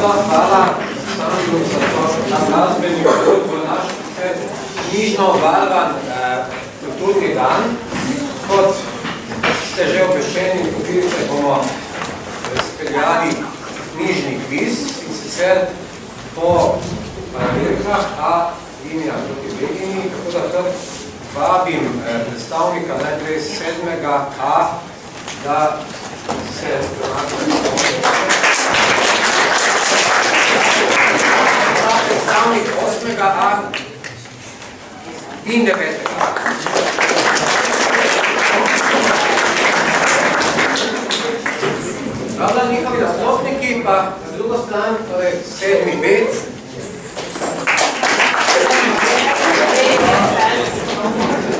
hvala Sandru za ta glasbeni uvod v naš knjižno obarvan kulturni dan. Kot ste že obveščeni, se bomo speljali knjižni kviz, in sicer po pravilkah A linija proti B liniji, tako da kar vabim predstavnika najprej 7A, da se predstavnik 8A in 9A. Pravda, njihovi nasprotniki pa na drugo stran, torej 7B,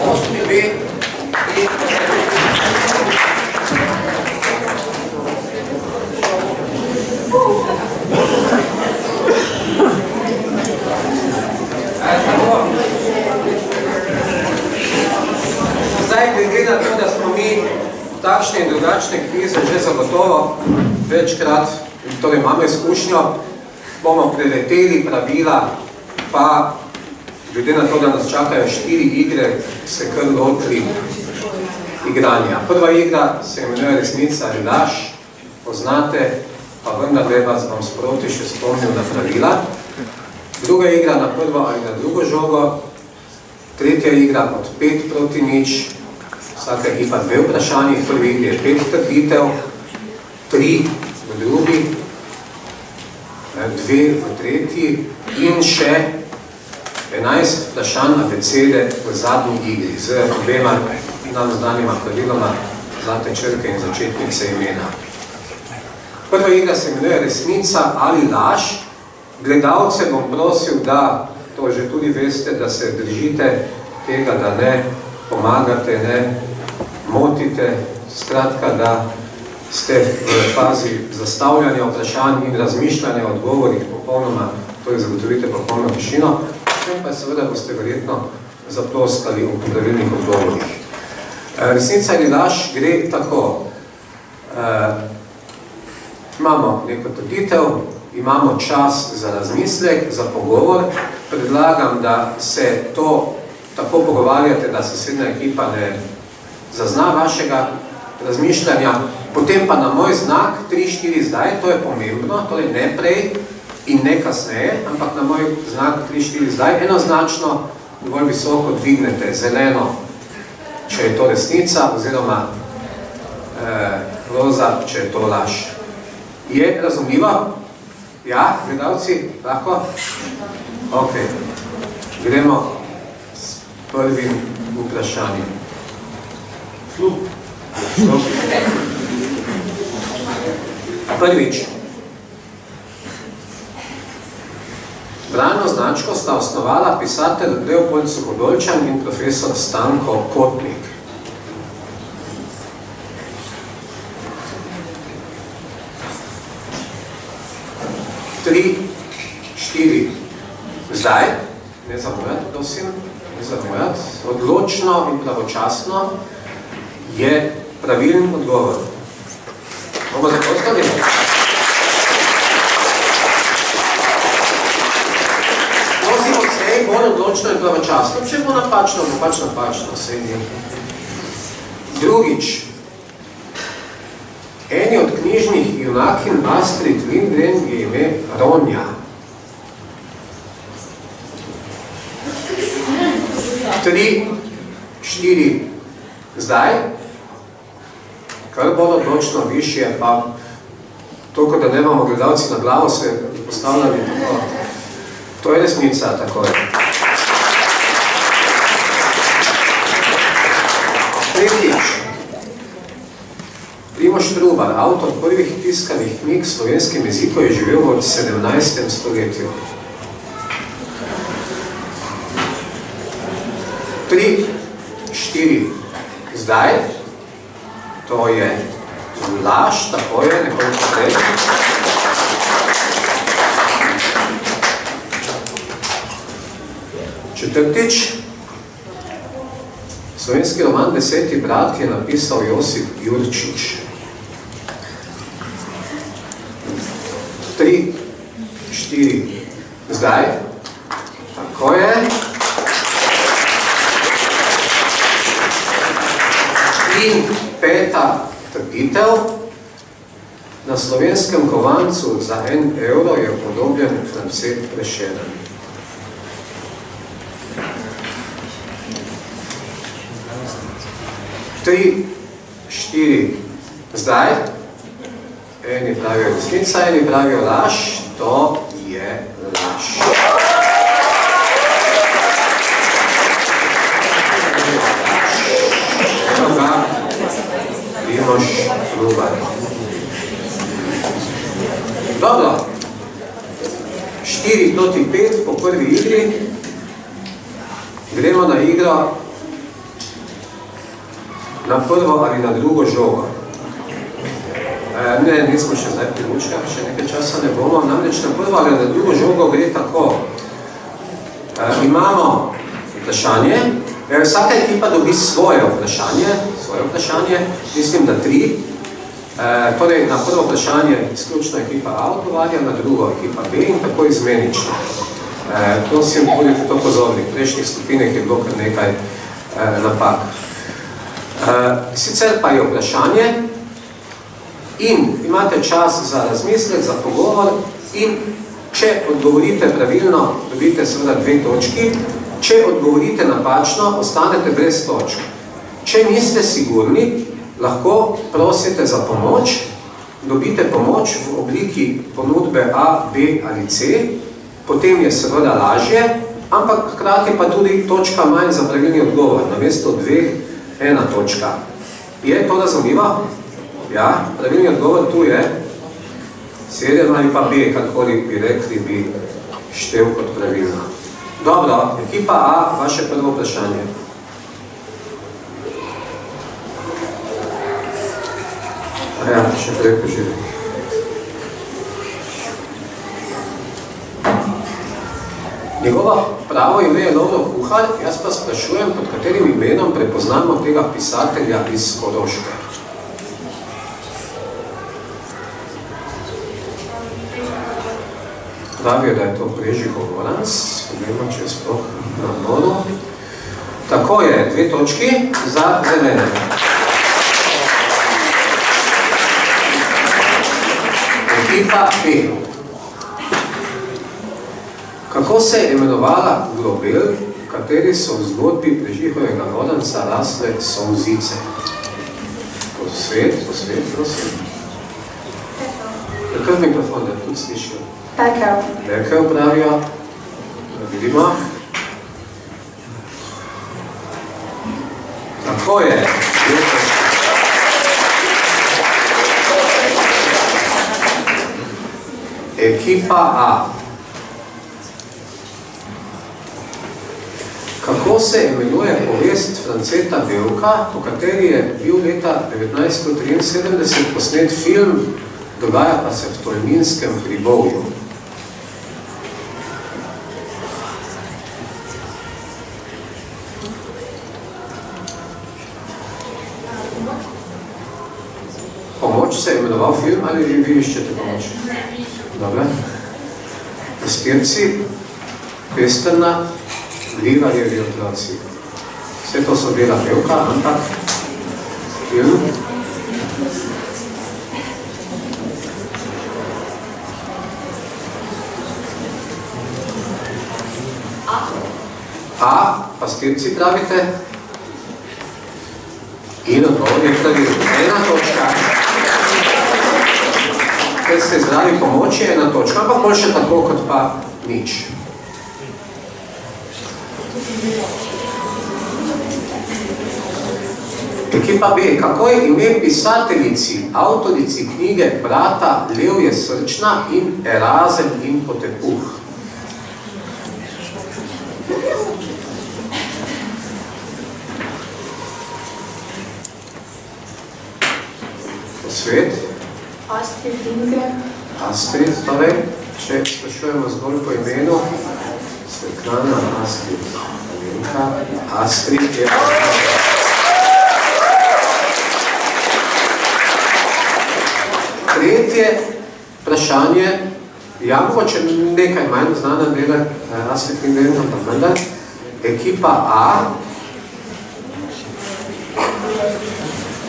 8B in zdaj, glede na to, da smo mi takšne in drugačne kvize že zagotovo večkrat, torej imamo izkušnjo, bomo preleteli pravila, pa glede na to, da nas čakajo 4 igre, se kar lotili igranja. Prva igra se imenuje Resnica ali laž, poznate, pa vendar vas bom sproti še spomnil na pravila. Druga igra na prvo ali na drugo žogo, tretja igra od 5 proti 0, vsaka ekipa 2 vprašanji, v prvi igri je 5 trditev, 3 v drugi, 2 v tretji in še 11 vprašanj abecede v zadnji igri z obema nam znanima praviloma zlate črke in začetnice imena. Prva igra se imenuje Resnica ali laž. Gledalce bom prosil, da to že tudi veste, da se držite tega, da ne pomagate, ne motite, skratka, da ste v fazi zastavljanja vprašanj in razmišljanja o odgovorih popolnoma, torej zagotovite popolno tišino, potem pa seveda boste verjetno zaploskali v pravilnih odgovorih. Resnica ali laž gre tako. Imamo neko trditev, imamo čas za razmislek, za pogovor. Predlagam, da se to tako pogovarjate, da sosednja ekipa ne zazna vašega razmišljanja. Potem pa na moj znak 3-4 zdaj, to je pomembno, torej ne prej in ne kasneje, ampak na moj znak 3-4 zdaj enoznačno dovolj visoko dvignete zeleno, če je to resnica, oziroma roza, če je to laž. Je razumljivo? Ja, gledalci, lahko? Ok. Gremo s prvim vprašanjem. Prvič. Bralno značko sta osnovala pisatelj Leopold Suhodolčan in profesor Stanko Kotnik. Tri, 4. Zdaj, ne zamujati, prosim, ne zamujati, odločno in pravočasno je pravilen odgovor. Bomo zapostavili? Prosimo vsej, bolj odločno in pravočasno. Če bo napačno, bo pač napačno, vsej ni. Drugič. Eni od knjižnih junakin Astrid Lindgren je ime Ronja. 3, 4. Zdaj, kar bolj odločno višje, pa toliko, da ne imamo gledalci na glavo, se postavljali tako. To je resnica, tako je. Tretjič. Primož Trubar, avtor prvih tiskanih knjig v slovenskem jeziku, je živel v 17. stoletju. 3, 4. Zdaj, to je laž, tako je, nekoliko prej. Četrtič. Slovenski roman Deseti brat je napisal Josip Jurčič. 3, 4. Zdaj, tako je. In peta trditev. Na slovenskem kovancu za 1 evro je upodobljen France Prešeren. Tri, 4. Zdaj, eni pravijo resnica, eni pravijo laž, to je laž. Evo ga, Primož Trubar. Dobro, 4-5 po prvi igri. Gremo na igro na prvo ali na drugo žogo. Ne, nismo še zdaj pri lučkah, še nekaj časa ne bomo. Namreč na prvo ali na drugo žogo gre tako. Imamo vprašanje. Vsaka ekipa dobi svoje vprašanje, mislim, da 3. Torej, na prvo vprašanje izključno ekipa A odgovarja, na drugo ekipa B in tako izmenično. Prosim, budite to pozorni. V prejšnjih skupinah je bilo kar nekaj napak. Sicer pa je vprašanje in imate čas za razmislek, za pogovor in če odgovorite pravilno, dobite seveda 2 točki, če odgovorite napačno, ostanete brez točk. Če niste sigurni, lahko prosite za pomoč, dobite pomoč v obliki ponudbe A, B ali C, potem je seveda lažje, ampak hkrati pa tudi točka manj za pravilni odgovor, namesto 2, 1 točka. Je to razumljivo? Ja, pravilni odgovor tu je 7 ali pa B, kakoli bi rekli, bi štev kot pravilno. Dobro, ekipa A, vaše prvo vprašanje. Ja, še preko živi. Njegova pravo ime je Lovro Kuhar, jaz pa sprašujem, pod katerim imenom prepoznamo tega pisatelja iz Koroške. Pravijo, da je to Prežihov Goranc, pogledamo, če je sploh na moru. Tako je, 2 točki za zelene. Ekipa B. Kako se je imenovala globel, v kateri so v zgodbi Prežihovega Goranca rasle solzice? Posvet, prosim. Kar mikrofon, da tudi slišijo. Pekel pravijo, da vidimo. Tako je. Ekipa A. Kako se imenuje povest Franceta Bevka, po kateri je bil leta 1973 posnet film, dogaja pa se v Tolminskem hribovju? Pomoč se je imenoval film ali vi iščete pomoč? Dobre. Spirci, Pesterna, Livarjevi otroci. Vse to so dela Bevka, ampak film. A, pastirci pravite. In odgovor je pravilno. 1 točka. Ker ste izbrali pomoč, je 1 točka, ampak bolj še tako, kot pa nič. Ekipa B. Kako je ime pisateljici, avtorici knjige Brata Levje srčna in Erazen in potepuh? Svet? Astrid Lindgren. Astrid, torej, če sprašujemo zgolj po imenu, Svetlana Astrid. Astrid je... Tretje vprašanje Ja, mogoče nekaj manj znana dela Astrid Lindgren, ampak vendar. Ekipa A.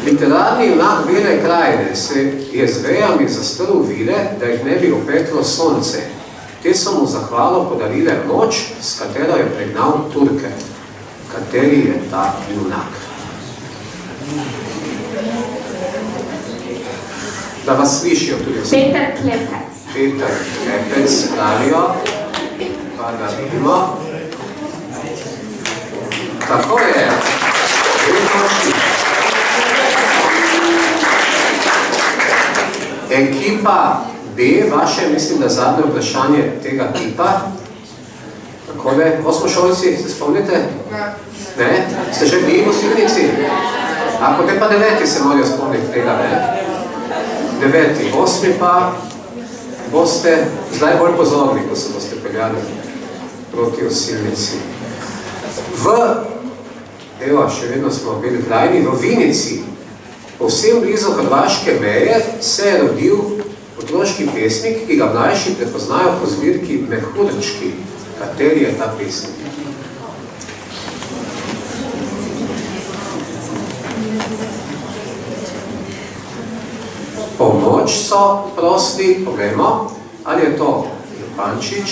Literarni junak Bele krajine se je z vejami zastrl vile, da jih ne bi opeklo sonce. Te so mu zahvalo podarile moč, s katero je pregnal Turke. Kateri je ta junak? Da vas slišijo tudi vsi. Peter Klepec. Peter Klepec pravijo, pa da vidimo. Tako je. Ekipa B, vaše, mislim, da zadnje vprašanje tega tipa. Tako je. Osmošolci, se spomnite? Ne? Ste že bili v Osilnici? A potem pa 9. se morajo spomniti tega, ne? 9. 8. pa boste zdaj bolj pozorni, ko se boste peljali proti Osilnici. Evo, še vedno smo bili krajni, v Vinici, povsem blizu hrvaške meje, se je rodil otroški pesnik, ki ga mlajši prepoznajo po zbirki Mehurčki. Kateri je ta pesnik? Pomoč so prosili, povemo, ali je to Župančič,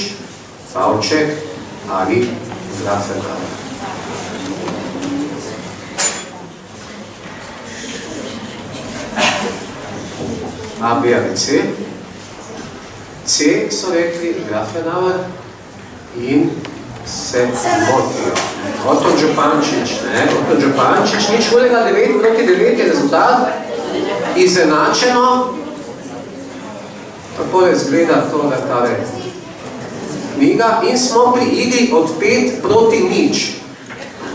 Savček ali Grafenauer. A, B ali C. C so rekli Grafenauer in se motijo. Oton Župančič, ne? Oton Župančič, nič hudega, 9 proti 9 je rezultat. Izenačeno. Tako je zgleda tole tale knjiga in smo pri igri od 5 proti 0.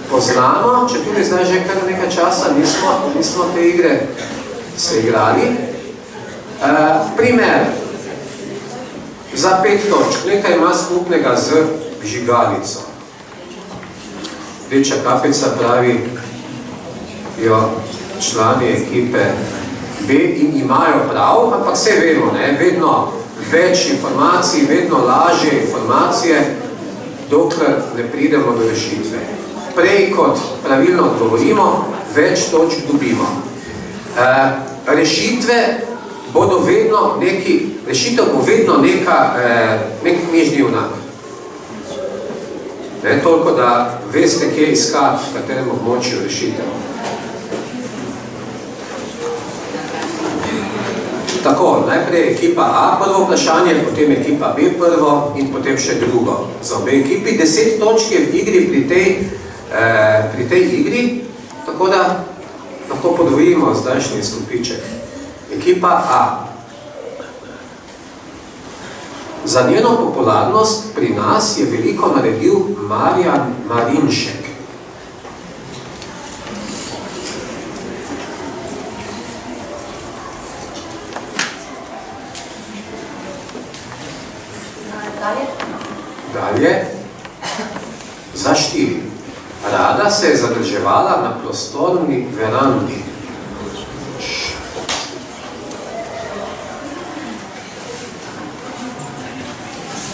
Poznamo, če tudi zdaj že kar nekaj časa nismo te igre se igrali. Primer. Za 5 točk. Nekaj ima skupnega z vžigalico. Rdeča kapica pravi jo člani ekipe B in imajo prav, ampak vse vemo, ne? Vedno več informacij, vedno lažje informacije, dokler ne pridemo do rešitve. Prej kot pravilno odgovorimo, več točk dobimo. Rešitev bo vedno nek knjižni junak. Ne toliko, da veste, kje iskati, v katerem območju rešitev. Tako, najprej ekipa A prvo vprašanje, potem ekipa B prvo in potem še drugo. Za obe ekipi 10 točk je v igri pri tej igri, tako da lahko podvojimo zdajšnji izkupiček. Ekipa A. Za njeno popularnost pri nas je veliko naredil Marjan Marinšek. Dalje. Za 4. Rada se je zadrževala na prostorni verandi.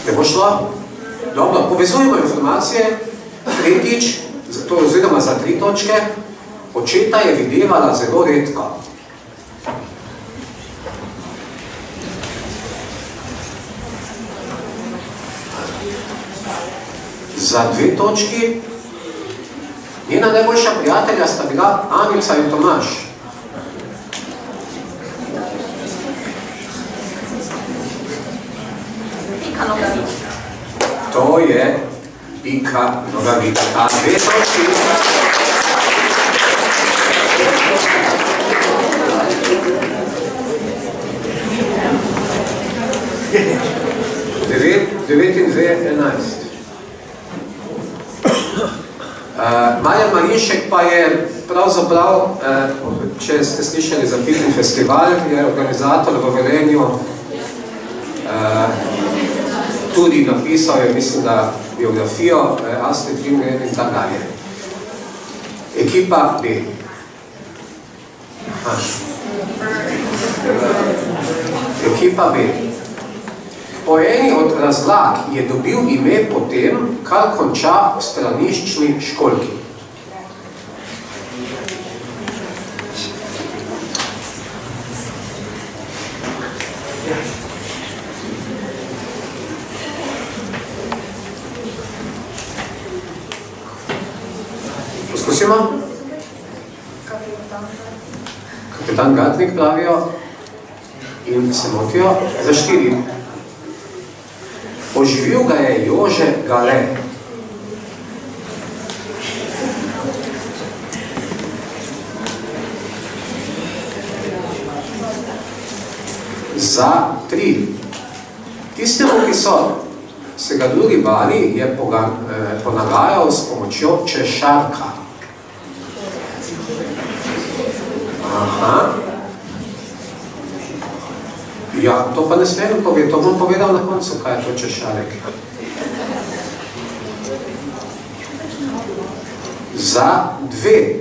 Ne bo šlo? Dobro, povezujemo informacije. Tretjič, oziroma za 3 točke, očeta je videvala zelo redko. Za 2 točki, njena najboljša prijatelja sta bila Anica in Tomaž. To je Pika Nogavica. A 2 točki. Devet in 2, 11. Marjan Marinšek pa je pravzaprav, če ste slišali za Pikin festival, je organizator v Velenju, tudi napisal je, mislim, da biografijo Astrid Lindgren in tak dalje. Ekipa B. Ekipa B. Po eni od razlag je dobil ime po tem, kar konča v straniščni školjki. Poskusimo? Kapitan Gatnik pravijo in se motijo za 4. Oživil ga je Jože Gale. Za 3. Tistemu, ki so se ga drugi bali, je ponagajal s pomočjo češarka. Aha. Ja, to pa ne smem povedati, to bom povedal na koncu, kaj je to češarek. Za 2.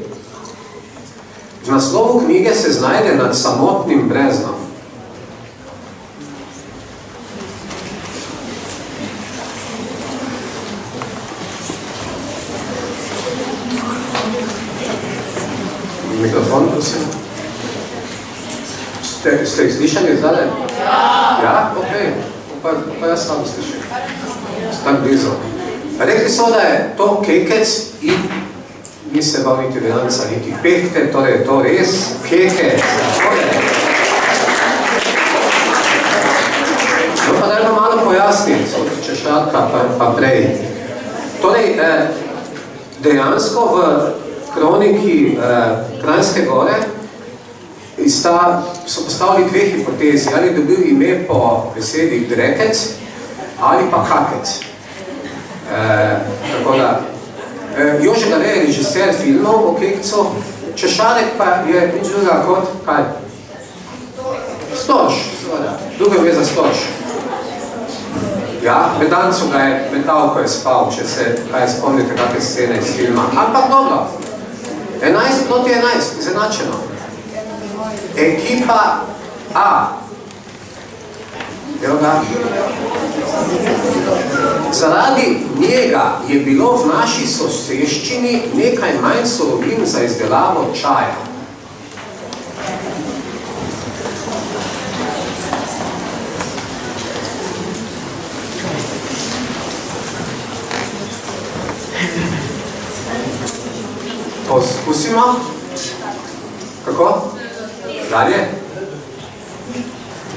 V naslovu knjige se znajde nad samotnim breznom. Mikrofon, prosim. Ste jih slišali zdaj? Ja? Ok. Pa jaz sam slišim. Tako blizu. Rekli so, da je to kekec in ni se bal niti vedanca, niti pehte, torej je to res kekec. No pa dajmo malo pojasniti, če šatka pa prej. Torej, dejansko v kroniki Kranjske gore so postavili 2 hipotezi, ali je dobil ime po besedi drekec ali pa kakec. Tako da, Jože Gale je režiser filmov o kekcu, Češarek pa je nič druga kot, kaj? Storž, seveda, drugo ime za storž. Ja, Bedancu ga je metal, ko je spal, če se kaj spomnite kakve scene iz filma. Ampak dobro, 11 proti 11, izenačeno. Ekipa A. Evo ga. Zaradi njega je bilo v naši soseščini nekaj manj surovin za izdelavo čaja. Poskusimo. Kako? Dalje.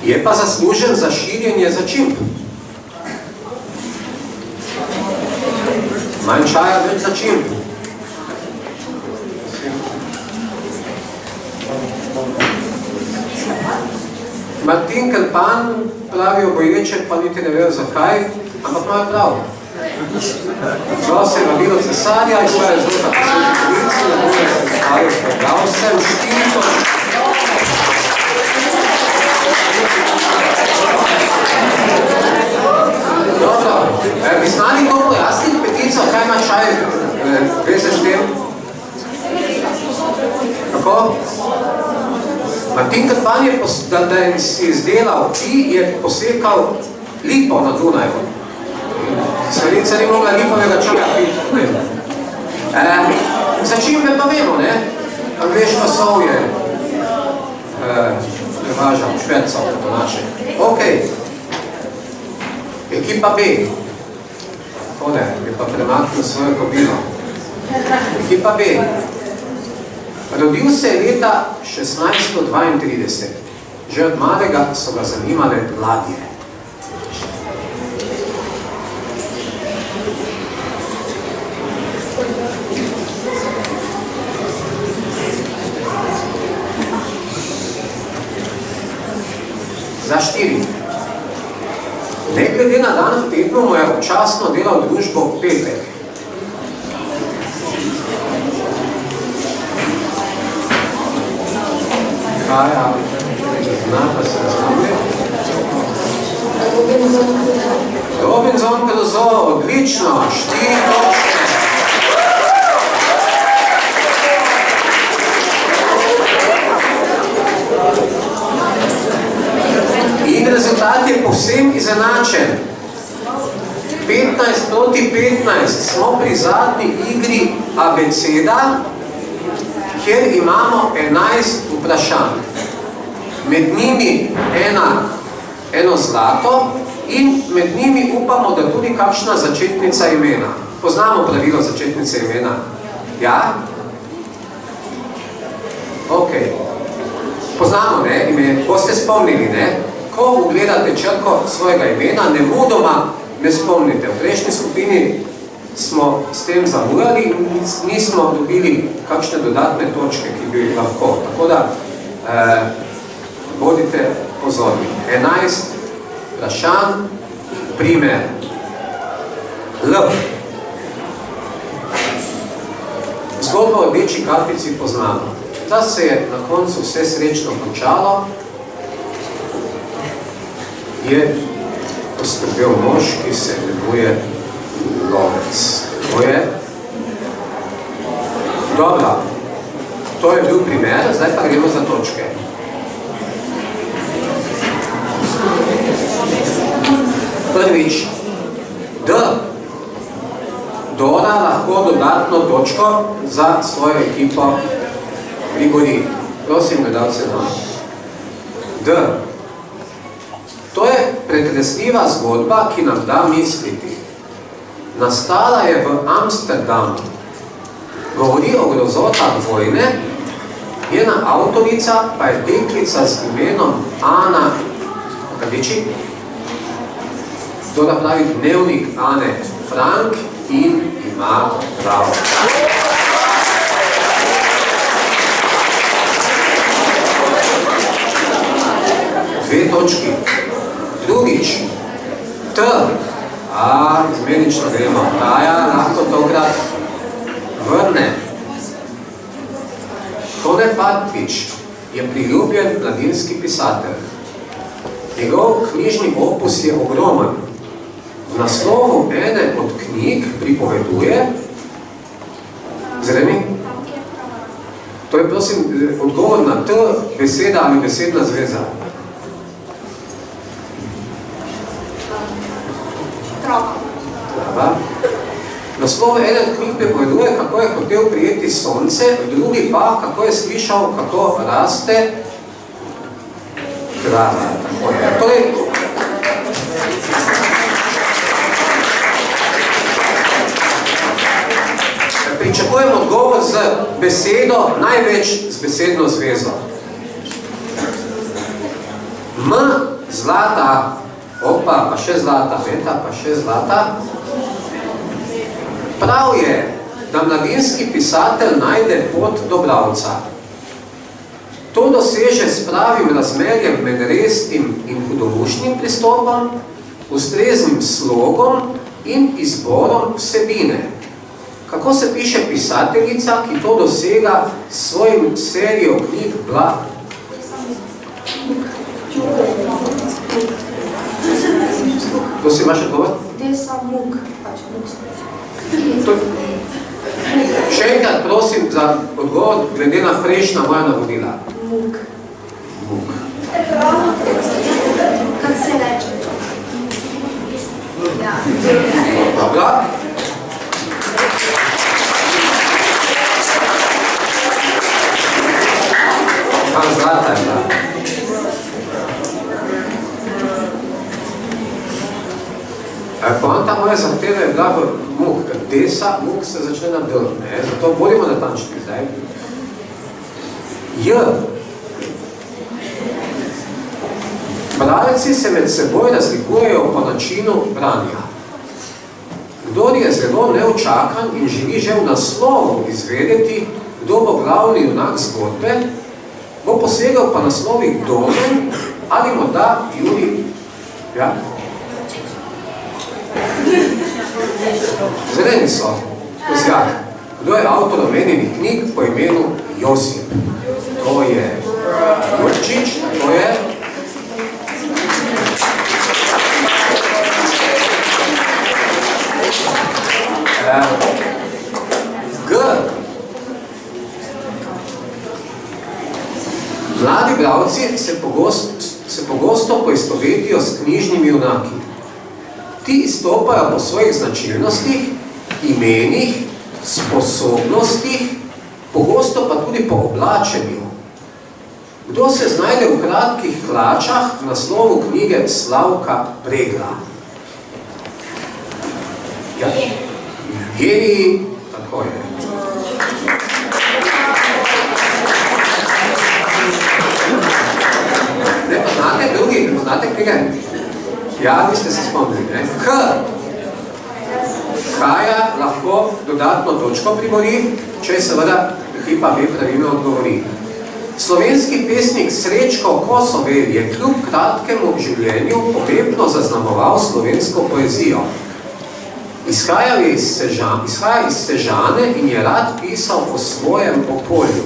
Je pa zaslužen za širjenje začimb. Manj čaja, več začimb. Martin Krpan pravi oboječe, pa niti ne vejo zakaj, ampak imajo prav. Zval se je vabilo cesarja in svoje zlota poslednji polici, na druge se zastavil predal vsem 4. Dobro, bi znali to pojasniti petico, kaj ima čaj veze s tem? Kako? Martin Krpan je, da je si izdelal či, je posekal lipo na Dunaju. Svelica ni mogla lipovega čaja piti. Začimbe pa vemo, ne? Angleško solje prevažam, švedca po naše. Ok. Ekipa B. Tole, je pa premaknil svojo kobilo. Ekipa B. Rodil se je leta 1632. Že od malega so ga zanimale ladje. Za 4. Ne glede na dan v tednu mu je občasno delal družbo petek. Kaja, zna pa se razumlje. Robinson Crusoe, odlično, 4 točke. In rezultat je povsem izenačen. 15 proti 15 smo pri zadnji igri abeceda, kjer imamo 11 vprašanj. Med njimi eno zlato in med njimi upamo, da tudi kakšna začetnica imena. Poznamo pravilo začetnice imena? Ja? Ok. Poznamo, ne? Ime. Boste spomnili, ne? Ko ugledate črko svojega imena, nemudoma ne spomnite. V prejšnji skupini smo s tem zamujali in nismo dobili kakšne dodatne točke, ki bi jih lahko. Tako da bodite pozorni. 11 vprašanj, primer. L. Zgodbo o rdeči kapici poznamo. Da se je na koncu vse srečno končalo, je poskrbel mož, ki se imenuje lovec. To je dobro. To je bil primer, zdaj pa gremo za točke. Prvič, D. Dora lahko dodatno točko za svojo ekipo prigodi. Prosim, gledalce nam. D. To je pretresljiva zgodba, ki nam da misliti. Nastala je v Amsterdamu. Govori o grozotah vojne, njena avtorica pa je deklica z imenom Ana Radiči. To da pravi dnevnik Ane Frank in ima prav. Dve točki. Drugič. T. Izmenično gremo. Taja lahko tokrat vrne. Tone Patvič je priljubljen mladinski pisatelj. Njegov knjižni opus je ogromen. V naslovu ene od knjig pripoveduje Zreni? To je, prosim, odgovor na T, beseda ali besedna zveza. Trava. Naslov ene od knjig pripoveduje, kako je hotel prijeti sonce, drugi pa, kako je slišal, kako raste trava. Tako je. To je pričakujem odgovor z besedo, največ z besedno zvezo. M, zlata, opa, pa še zlata, beta, pa še zlata. Prav je, da mladinski pisatelj najde pot do bralca. To doseže s pravim razmerjem med resnim in hudomušnim pristopom, ustreznim slogom in izborom vsebine. Kako se piše pisateljica, ki to dosega s svojim serijo knjig Bla? To si imaš odgovor? Desa Muk. Še enkrat prosim za odgovor glede na prejšnja moja navodila. Muk. Muk. Kako se reče? Ja. Dobro. Kam zlata je bila? Poanta moje zahteve je bila v muk. Desa, muk se začne na D. Zato bodimo natančni zdaj. J. Bralci se med seboj razlikujejo po načinu branja. Kdor je zelo neučakan in želi že v naslovu izvedeti, kdo bo glavni junak zgodbe, bo posegal pa naslovih Domen ali morda Juri. Ja? Zeleni so. Kozjak. Kdo je avtor omenjenih knjig po imenu Josip? To je Jurčič, to je G. Mladi bralci se pogosto poistovetijo s knjižnimi junaki. Ti izstopajo po svojih značilnostih, imenih, sposobnostih, pogosto pa tudi po oblačenju. Kdo se znajde v kratkih hlačah v naslovu knjige Slavka Pregla? Ja, Evgenij, tako je. Ne, poznate drugi, poznate knjige? Ja, vi ste se spomnili, ne? Kaja lahko dodatno točko pribori, če seveda ekipa B pravilno odgovori. Slovenski pesnik Srečko Kosovel je kljub kratkemu življenju pomembno zaznamoval slovensko poezijo. Izhaja iz Sežane in je rad pisal o svojem okolju.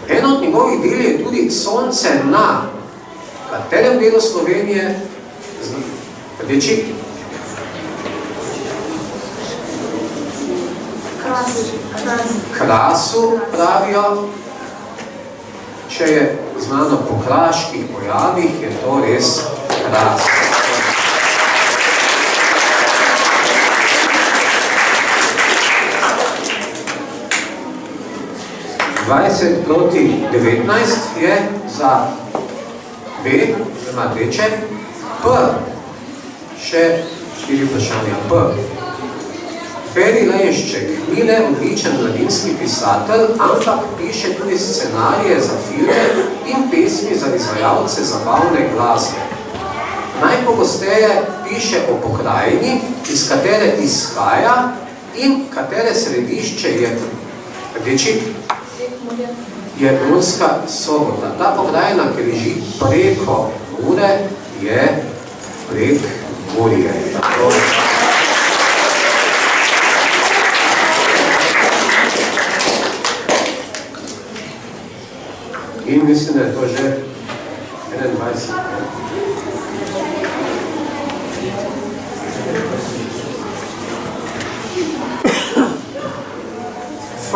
Eno od njegovih del je tudi Sonce na katerem delu Slovenije rdeči? Krasu pravijo. Če je znano po kraških pojavih, je to res Kras. Dvajset proti 19 je za B, oziroma rdeče. P, še 4 vprašanja. P. Feri Lenšček ni le odličen mladinski pisatelj, ampak piše tudi scenarije za filme in pesmi za izvajalce zabavne glasbe. Najpogosteje piše o pokrajini, iz katere izhaja in katere središče je rdeči, je Murska Sobota. Ta pokrajina, ki leži preko Mure, je Prekmurje. In mislim, da je to že 21. F.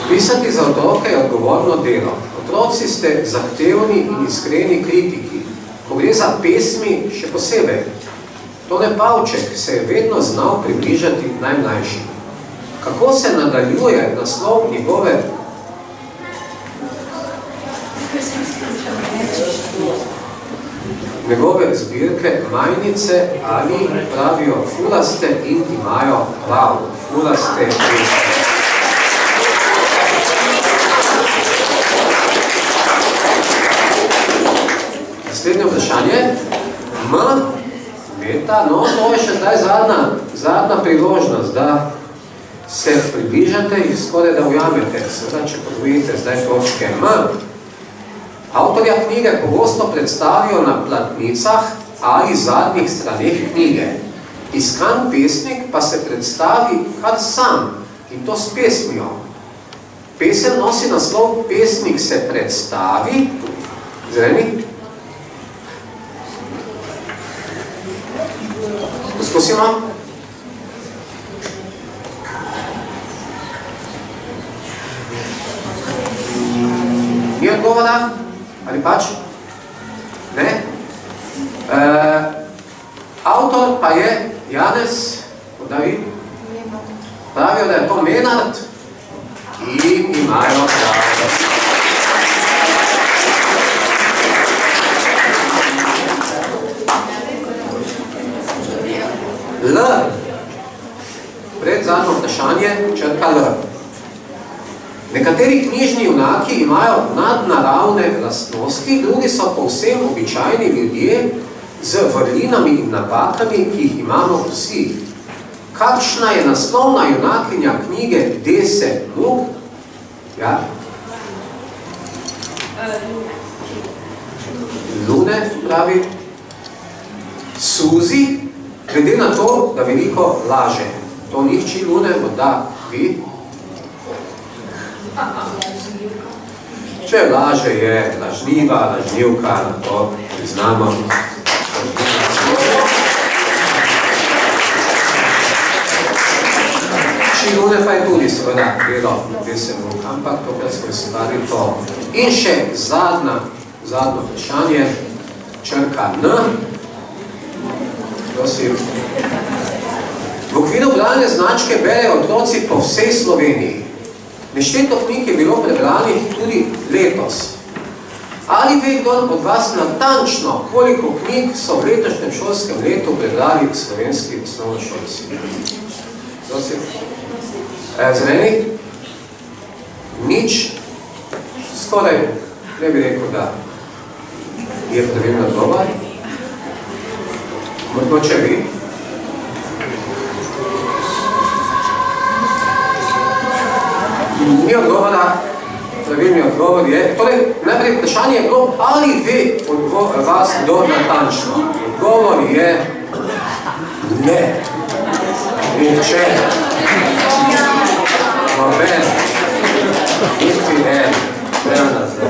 Pisati za otroke je odgovorno delo. Otroci ste zahtevni in iskreni kritiki. Ko gre za pesmi, še posebej. Tone Pavček se je vedno znal približati najmlajšim. Kako se nadaljuje naslov njegove zbirke Majnice ali pravijo fulaste in imajo prav. Fulaste pesmi. Naslednje vprašanje. M. Meta. No, to je še zdaj zadnja priložnost, da se približate in skoraj da ujamete. Seveda, če podvojite zdaj točke M. Avtorja knjige pogosto predstavijo na platnicah ali zadnjih straneh knjige. Iskan pesnik pa se predstavi kar sam in to s pesmijo. Pesem nosi naslov Pesnik se predstavi. Zreni? Poskusimo. Ni odgovora? Ali pač? Ne? Avtor pa je Janez, podavi, pravijo, da je to Menard in imajo pravo. L. Pred zadnjo vprašanje, črka L. Nekateri knjižni junaki imajo nadnaravne lastnosti, drugi so povsem običajni ljudje z vrlinami in napakami, ki jih imamo vsi. Kakšna je naslovna junakinja knjige Dese Mug? Ja? Lune, pravi. Suzi, glede na to, da veliko laže. To ni hči Lune, morda vi. Če laže, je lažljiva, lažnivka, na to priznamo. Lune pa je tudi seveda delo Dese Mug, ampak tokrat smo izstvari to. In še zadnjo vprašanje, črka N. Prosim. V okviru bralne značke berejo otroci po vsej Sloveniji. Nešteto knjig je bilo prebranih tudi letos. Ali ve kdo od vas natančno, koliko knjig so v letošnjem šolskem letu prebrali slovenski osnovnošolci? Prosim. Zeleni? Nič. Skoraj, ne bi rekel, da je pravilno odgovor. Mogoče vi? Ni odgovora, pravilni odgovor je, torej, najprej vprašanje je bilo, ali ve od vas kdo natančno? Odgovor je ne. Nihče. Noben. Niti en. Prevna se.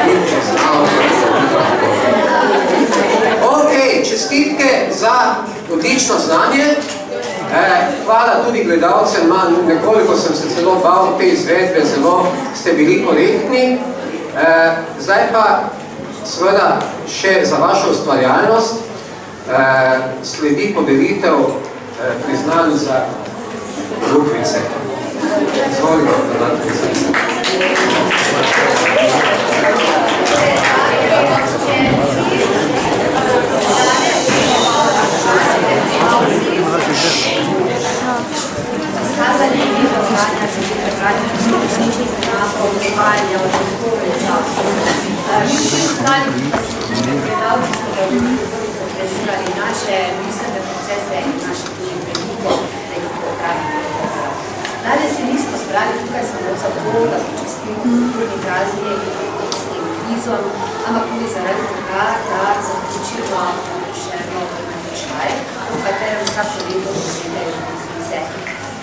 Niti znao. Ok, čestitke za odlično znanje. Hvala tudi gledalcem, nekoliko sem se celo bal te izvedbe, zelo ste bili korektni. Zdaj pa seveda še za vašo ustvarjalnost sledi podelitev priznanj za Lukvice. Izvolite, da date priznanj. Skazali je bilo znanja za pripravljanje knjižnih znakov, odvajanja od vzgoju in času. Mi vsi ostali gledalci smo prezirali naše miselne procese in naše tudi prednike, da jih popravimo. Danes se nismo zbrali tukaj samo zato, da počestimo kulturni praznik s tem kvizom, ampak tudi zaradi tega, da zaključimo še nov natečaj, v katerem vsako leto pošiljajo Lukvice.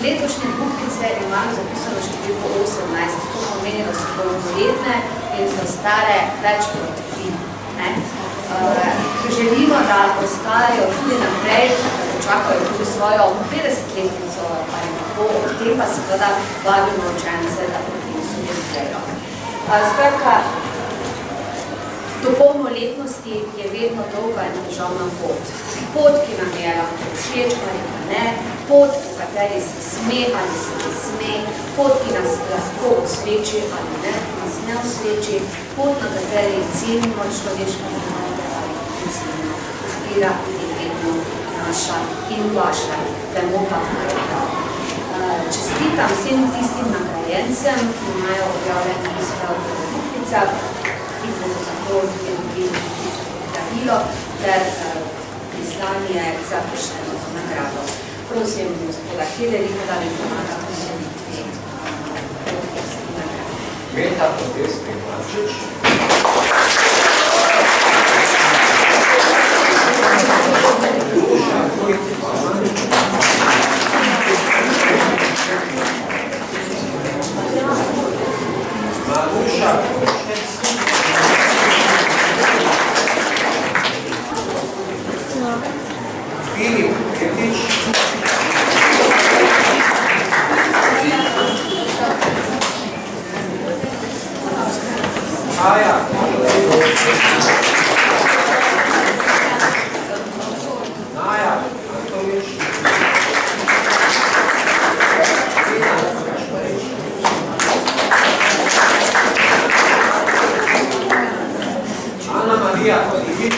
Letošnje Lukvice imajo zapisano številko 18, to pomeni, da so polnoletne in so stare več kot 3. Želimo, da ostajajo tudi naprej, da počakajo tudi svojo 50-letnico ali tako, od tem pa seveda vabimo učence, da sodelujejo. Skratka, do polnoletnosti je vedno dolga in težavna pot. Pot, ki nam je lahko všeč ali pa ne, pot, v kateri se sme ali se ne sme, pot, ki nas lahko osreči ali ne, nas ne osreči, pot, na kateri cenimo človeška vrednota ali ne cenimo, izbira in vedno naša in vaša, vemo pa kaj je prav. Čestitam vsem tistim nagrajencem, ki imajo objavljeni izprav v Lukvicah in bodo zato dobili darilo ter priznanje za prišljeno nagrado. Prosim gospoda Hederika, da mi pomaga pri delitvi nagrade. Meta Podesni Marčič. Maruša Košec. Filip Ketič. Aja. Naja Antonič. Ana Marija Kodivič.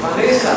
Vanessa,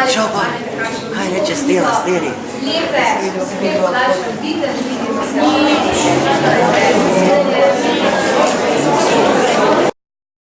ostali Šopa, pogovarjate, kaj reče Stela, Steli? lepe, daljše vidite, vidimo se.